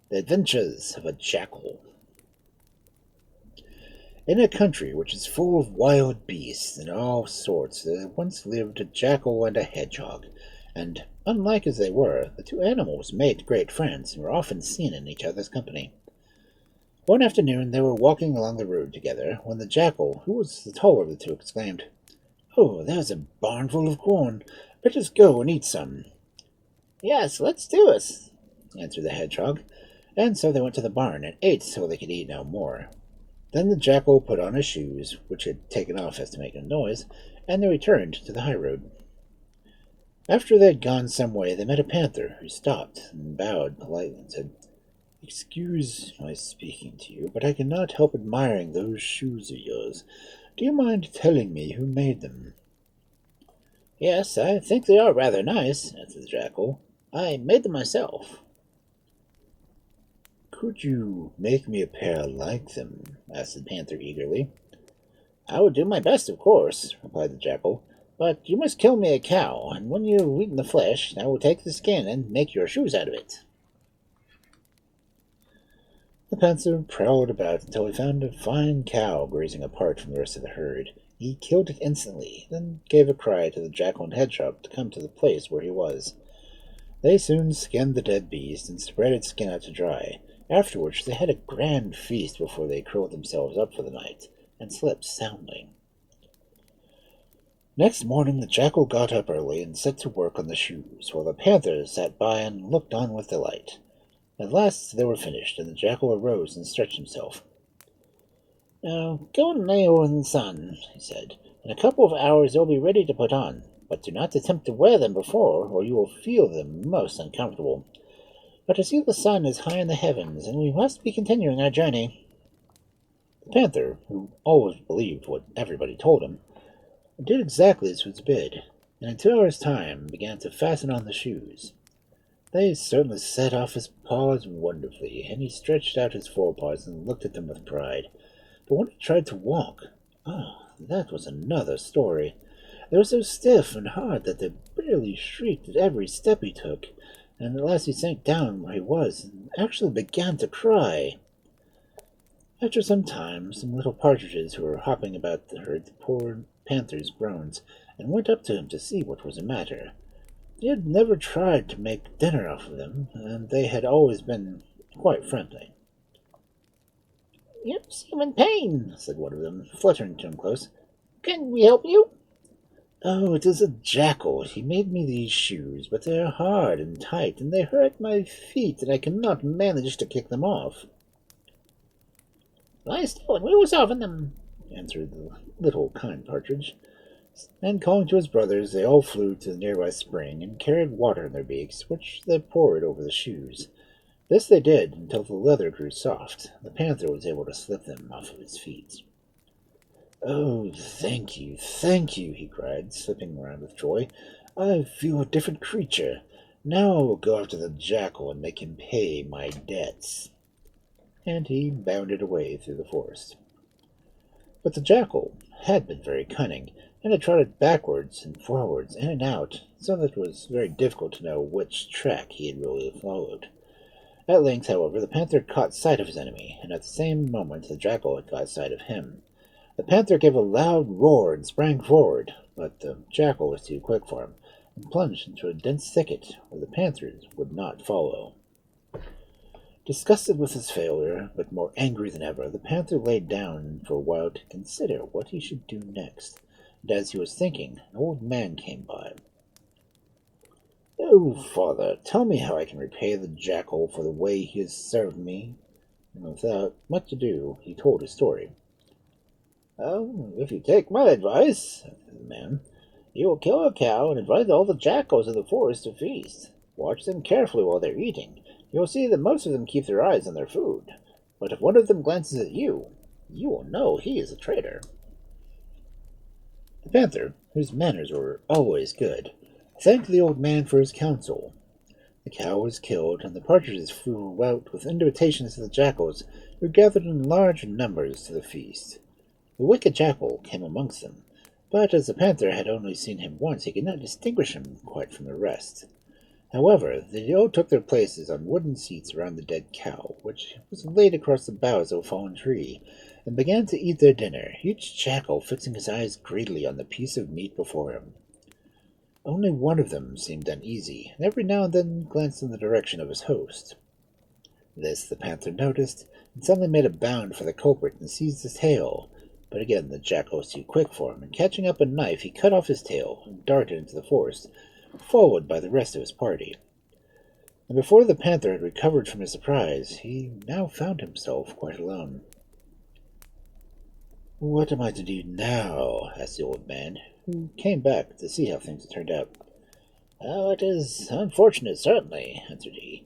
The Adventures of a Jackal. In a country which is full of wild beasts and all sorts, there once lived a jackal and a hedgehog, and, unlike as they were, the two animals made great friends and were often seen in each other's company. One afternoon they were walking along the road together when the jackal, who was the taller of the two, exclaimed, "Oh, there's a barn full of corn. Let us go and eat some." "Yes, let's do it," answered the hedgehog, and so they went to the barn and ate till they could eat no more. Then the jackal put on his shoes, which had taken off as to make a noise, and they returned to the highroad. After they had gone some way, they met a panther, who stopped and bowed politely and said, "Excuse my speaking to you, but I cannot help admiring those shoes of yours. Do you mind telling me who made them?" "Yes, I think they are rather nice," answered the jackal. "I made them myself." "Could you make me a pair like them?" asked the panther eagerly. "I would do my best, of course," replied the jackal, "but you must kill me a cow, and when you have eaten the flesh, I will take the skin and make your shoes out of it." The panther prowled about until he found a fine cow grazing apart from the rest of the herd. He killed it instantly, then gave a cry to the jackal and hedgehog to come to the place where he was. They soon skinned the dead beast and spread its skin out to dry, after which they had a grand feast before they curled themselves up for the night and slept soundly. Next morning the jackal got up early and set to work on the shoes, while the panther sat by and looked on with delight. At last they were finished, and the jackal arose and stretched himself. "Now go and lay over in the sun," he said. "In a couple of hours they will be ready to put on, but do not attempt to wear them before, or you will feel them most uncomfortable. But I see the sun is high in the heavens, and we must be continuing our journey." The panther, who always believed what everybody told him, did exactly as was bid, and in 2 hours' time began to fasten on the shoes. They certainly set off his paws wonderfully, and he stretched out his forepaws and looked at them with pride. But when he tried to walk, that was another story. They were so stiff and hard that they barely shrieked at every step he took, and at last he sank down where he was and actually began to cry. After some time, some little partridges who were hopping about heard the poor panther's groans, and went up to him to see what was the matter. He had never tried to make dinner off of them, and they had always been quite friendly. "You seem in pain," said one of them, fluttering to him close. "Can we help you?" "Oh, it is a jackal. He made me these shoes, but they are hard and tight, and they hurt my feet, and I cannot manage to kick them off." "Lie still, and we will soften them," answered the little kind partridge. And calling to his brothers, they all flew to the nearby spring and carried water in their beaks, which they poured over the shoes. This they did until the leather grew soft. The panther was able to slip them off of his feet. "Oh, thank you," he cried, slipping around with joy. "I feel a different creature. Now I will go after the jackal and make him pay my debts." And he bounded away through the forest. But the jackal had been very cunning, and had trotted backwards and forwards, in and out, so that it was very difficult to know which track he had really followed. At length, however, the panther caught sight of his enemy, and at the same moment the jackal had caught sight of him. The panther gave a loud roar and sprang forward, but the jackal was too quick for him, and plunged into a dense thicket where the panthers would not follow. Disgusted with his failure, but more angry than ever, the panther lay down for a while to consider what he should do next, and as he was thinking, an old man came by. "Oh, father, tell me how I can repay the jackal for the way he has served me." And without much ado, he told his story. "Oh, if you take my advice," said the man, "you will kill a cow and invite all the jackals of the forest to feast. Watch them carefully while they're eating. You will see that most of them keep their eyes on their food. But if one of them glances at you, you will know he is a traitor." The panther, whose manners were always good, thanked the old man for his counsel. The cow was killed, and the partridges flew out with invitations to the jackals, who gathered in large numbers to the feast. The wicked jackal came amongst them, but as the panther had only seen him once, he could not distinguish him quite from the rest. However, they all took their places on wooden seats around the dead cow, which was laid across the boughs of a fallen tree, and began to eat their dinner, each jackal fixing his eyes greedily on the piece of meat before him. Only one of them seemed uneasy, and every now and then glanced in the direction of his host. This the panther noticed, and suddenly made a bound for the culprit and seized his tail. But again the jackal was too quick for him, and catching up a knife he cut off his tail and darted into the forest, followed by the rest of his party. And before the panther had recovered from his surprise, he now found himself quite alone. "What am I to do now?" asked the old man, who came back to see how things had turned out. "Oh, it is unfortunate, certainly," answered he,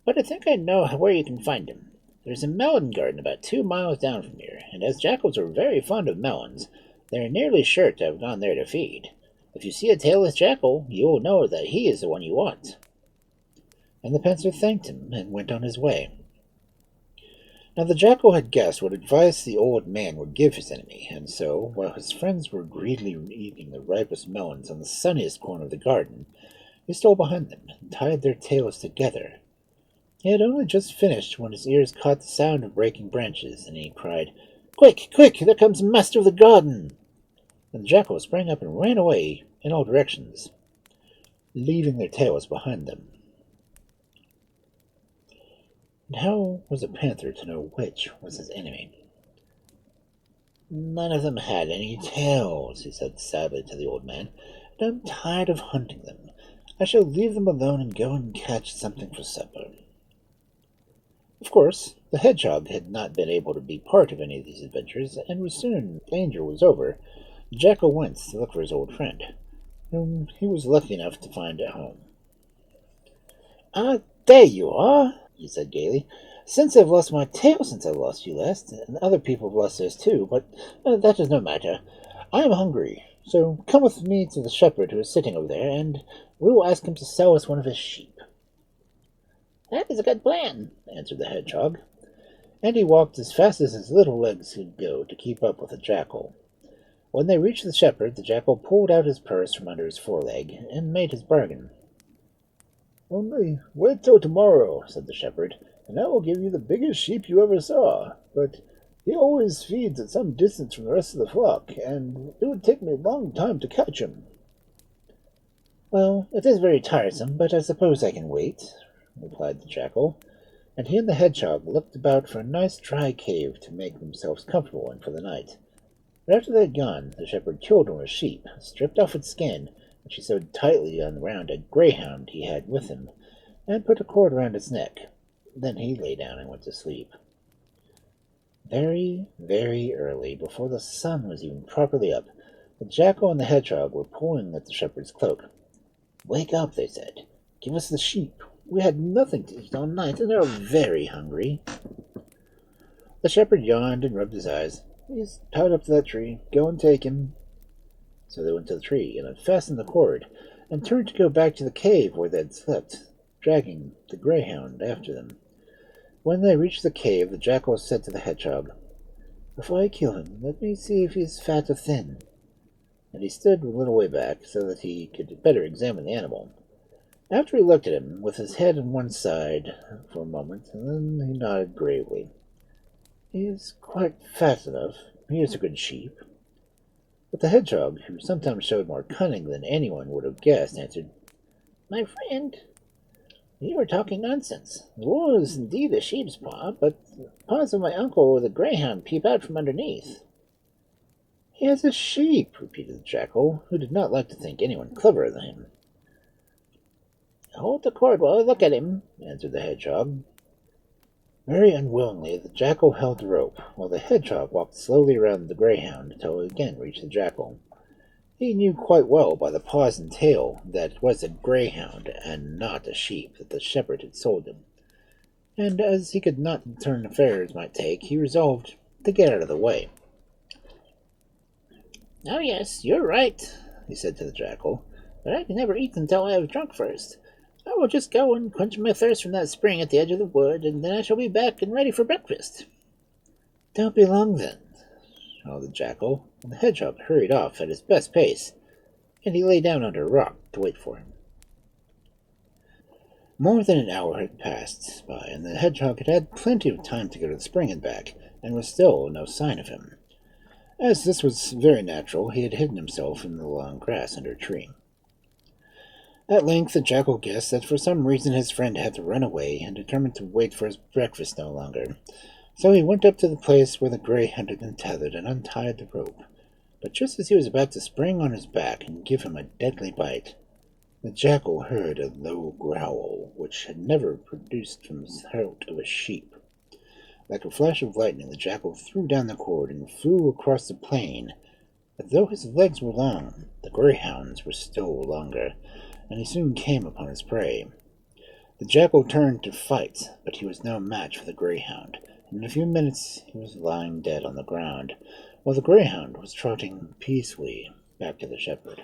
"but I think I know where you can find him. There's a melon garden about 2 miles down from here, and as jackals are very fond of melons, they are nearly sure to have gone there to feed. If you see a tailless jackal, you will know that he is the one you want." And the panther thanked him and went on his way. Now the jackal had guessed what advice the old man would give his enemy, and so, while his friends were greedily eating the ripest melons on the sunniest corner of the garden, he stole behind them and tied their tails together. He had only just finished when his ears caught the sound of breaking branches, and he cried, "Quick, quick! There comes the master of the garden!" And the jackal sprang up and ran away in all directions, leaving their tails behind them. And how was a panther to know which was his enemy? "None of them had any tails," he said sadly to the old man, "and I'm tired of hunting them. I shall leave them alone and go and catch something for supper." Of course, the hedgehog had not been able to be part of any of these adventures, and as soon as danger was over, the jackal went to look for his old friend, whom he was lucky enough to find at home. "Ah, there you are," he said gaily. "Since I've lost my tail since I lost you last, and other people have lost theirs too, but that is no matter. I am hungry, so come with me to the shepherd who is sitting over there, and we will ask him to sell us one of his sheep." "That is a good plan," answered the hedgehog, and he walked as fast as his little legs could go to keep up with the jackal. When they reached the shepherd, the jackal pulled out his purse from under his foreleg and made his bargain. "Only wait till tomorrow," said the shepherd, "and I will give you the biggest sheep you ever saw. But he always feeds at some distance from the rest of the flock, and it would take me a long time to catch him." "Well, it is very tiresome, but I suppose I can wait," replied the jackal, and he and the hedgehog looked about for a nice dry cave to make themselves comfortable in for the night. But after they had gone, the shepherd killed one of his sheep, stripped off its skin, which he sewed tightly around a greyhound he had with him, and put a cord around its neck. Then he lay down and went to sleep. Very, very early, before the sun was even properly up, the jackal and the hedgehog were pulling at the shepherd's cloak. "Wake up," they said. "Give us the sheep. We had nothing to eat all night, and are very hungry." The shepherd yawned and rubbed his eyes. "He's tied up to that tree. Go and take him." So they went to the tree and unfastened the cord, and turned to go back to the cave where they had slept, dragging the greyhound after them. When they reached the cave, the jackal said to the hedgehog, "Before I kill him, let me see if he is fat or thin." And he stood a little way back so that he could better examine the animal. After he looked at him, with his head on one side for a moment, and then he nodded gravely. "He is quite fat enough. He is a good sheep." But the hedgehog, who sometimes showed more cunning than anyone would have guessed, answered, "My friend, you are talking nonsense. The wool is indeed a sheep's paw, but the paws of my uncle or the greyhound peep out from underneath." "He is a sheep," repeated the jackal, who did not like to think anyone cleverer than him. "Hold the cord while I look at him," answered the hedgehog. Very unwillingly the jackal held the rope, while the hedgehog walked slowly around the greyhound until he again reached the jackal. He knew quite well by the paws and tail that it was a greyhound and not a sheep that the shepherd had sold him, and as he could not turn affairs might take, he resolved to get out of the way. "Oh yes, you're right," he said to the jackal, "but I can never eat until I have drunk first. I will just go and quench my thirst from that spring at the edge of the wood, and then I shall be back and ready for breakfast." "Don't be long, then," howled the jackal, and the hedgehog hurried off at his best pace, and he lay down under a rock to wait for him. More than an hour had passed by, and the hedgehog had had plenty of time to go to the spring and back, and was still no sign of him. As this was very natural, he had hidden himself in the long grass under a tree. At length the jackal guessed that for some reason his friend had to run away, and determined to wait for his breakfast no longer. So he went up to the place where the greyhound had been tethered and untied the rope. But just as he was about to spring on his back and give him a deadly bite, the jackal heard a low growl which had never produced from the throat of a sheep. Like a flash of lightning, the jackal threw down the cord and flew across the plain. But though his legs were long, the greyhound's were still longer, and he soon came upon his prey. The jackal turned to fight, but he was no match for the greyhound, and in a few minutes he was lying dead on the ground, while the greyhound was trotting peacefully back to the shepherd.